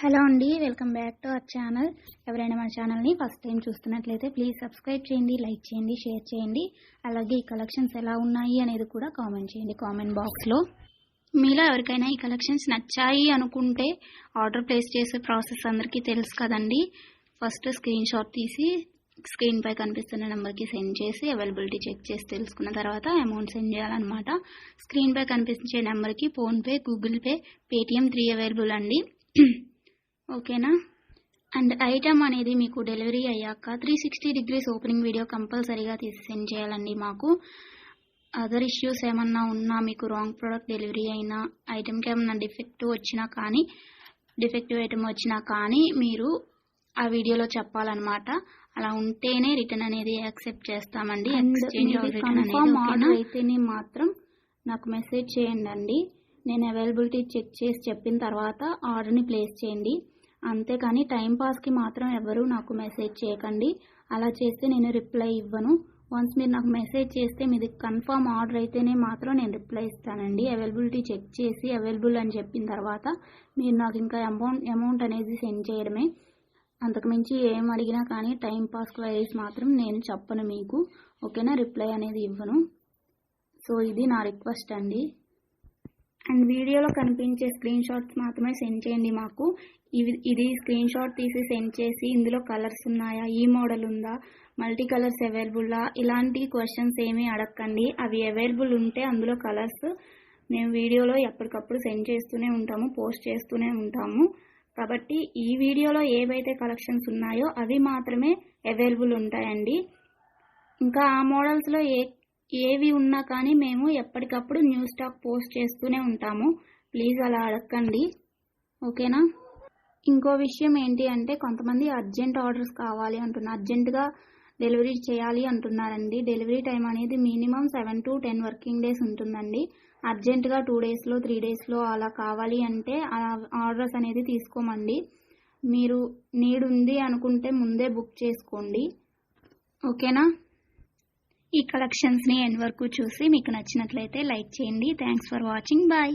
Hello అండి, welcome back to our channel. ఎవరైనా మన ఛానల్ని ఫస్ట్ టైం చూస్తున్నట్లయితే ప్లీజ్ సబ్స్క్రైబ్ చేయండి, లైక్ చేయండి, షేర్ చేయండి. అలాగే ఈ కలెక్షన్స్ ఎలా ఉన్నాయి అనేది కూడా కామెంట్ చేయండి కామెంట్ బాక్స్లో. మీలో ఎవరికైనా ఈ కలెక్షన్స్ నచ్చాయి అనుకుంటే ఆర్డర్ ప్లేస్ చేసే ప్రాసెస్ అందరికీ తెలుసు కదండి. ఫస్ట్ స్క్రీన్ షాట్ తీసి స్క్రీన్ పై కనిపిస్తున్న నెంబర్కి సెండ్ చేసి అవైలబిలిటీ చెక్ చేసి తెలుసుకున్న తర్వాత అమౌంట్ సెండ్ చేయాలన్నమాట. స్క్రీన్ పై కనిపించే నెంబర్కి PhonePe, Google pay, Paytm 3 available అండి. ఓకేనా. అండ్ ఐటమ్ అనేది మీకు డెలివరీ అయ్యాక 360 degrees ఓపెనింగ్ వీడియో కంపల్సరీగా తీసి సెండ్ చేయాలండి. మాకు అదర్ ఇష్యూస్ ఏమన్నా ఉన్నా, మీకు రాంగ్ ప్రోడక్ట్ డెలివరీ అయినా, ఐటమ్కి ఏమన్నా డిఫెక్టివ్ ఐటమ్ వచ్చినా కానీ మీరు ఆ వీడియోలో చెప్పాలన్నమాట. అలా ఉంటేనే రిటర్న్ అనేది యాక్సెప్ట్ చేస్తామండి. ఎక్స్చేంజ్ ఆర్డర్ అయితేనే మాత్రం నాకు మెసేజ్ చేయండి. నేను అవైలబిలిటీ చెక్ చేసి చెప్పిన తర్వాత ఆర్డర్ని ప్లేస్ చేయండి. అంతేకాని టైంపాస్కి మాత్రం ఎవరు నాకు మెసేజ్ చేయకండి. అలా చేస్తే నేను రిప్లై ఇవ్వను. వన్స్ మీరు నాకు మెసేజ్ చేస్తే మీది కన్ఫర్మ్ ఆర్డర్ అయితేనే మాత్రం నేను రిప్లై ఇస్తానండి. అవైలబిలిటీ చెక్ చేసి అవైలబుల్ అని చెప్పిన తర్వాత మీరు నాకు ఇంకా అమౌంట్ అనేది సెండ్ చేయడమే. అంతకుమించి ఏం అడిగినా కానీ టైంపాస్ క్వైరీస్ మాత్రం నేను చెప్పను మీకు. ఓకేనా, రిప్లై అనేది ఇవ్వను. సో ఇది నా రిక్వెస్ట్ అండి. అండ్ వీడియోలో కనిపించే స్క్రీన్ షాట్స్ మాత్రమే సెండ్ చేయండి మాకు. ఇది స్క్రీన్ షాట్ తీసి సెండ్ చేసి ఇందులో కలర్స్ ఉన్నాయా, ఈ మోడల్ ఉందా, మల్టీ కలర్స్ అవైలబుల్లా, ఇలాంటి క్వశ్చన్స్ ఏమీ అడగండి. అవి అవైలబుల్ ఉంటే అందులో కలర్స్ మేము వీడియోలో ఎప్పటికప్పుడు సెండ్ చేస్తూనే ఉంటాము, పోస్ట్ చేస్తూనే ఉంటాము. కాబట్టి ఈ వీడియోలో ఏవైతే కలెక్షన్స్ ఉన్నాయో అవి మాత్రమే అవైలబుల్ ఉంటాయండి. ఇంకా ఆ మోడల్స్లో ఏవి ఉన్నా కానీ మేము ఎప్పటికప్పుడు న్యూ స్టాక్ పోస్ట్ చేస్తూనే ఉంటాము. ప్లీజ్ అలా అడగండి. ఓకేనా. ఇంకో విషయం ఏంటి అంటే, కొంతమంది అర్జెంట్ ఆర్డర్స్ కావాలి అంటున్నారు, అర్జెంటుగా డెలివరీ చేయాలి అంటున్నారండి. డెలివరీ టైం అనేది మినిమం 7 to 10 వర్కింగ్ డేస్ ఉంటుందండి. అర్జెంటుగా 2 daysలో 3 daysలో అలా కావాలి అంటే ఆర్డర్స్ అనేది తీసుకోమండి. మీరు నీడ్ ఉంది అనుకుంటే ముందే బుక్ చేసుకోండి. ఓకేనా. ఈ కలెక్షన్స్ని ఎండ్ వరకు చూసి మీకు నచ్చినట్లయితే లైక్ చేయండి. Thanks for watching. బాయ్.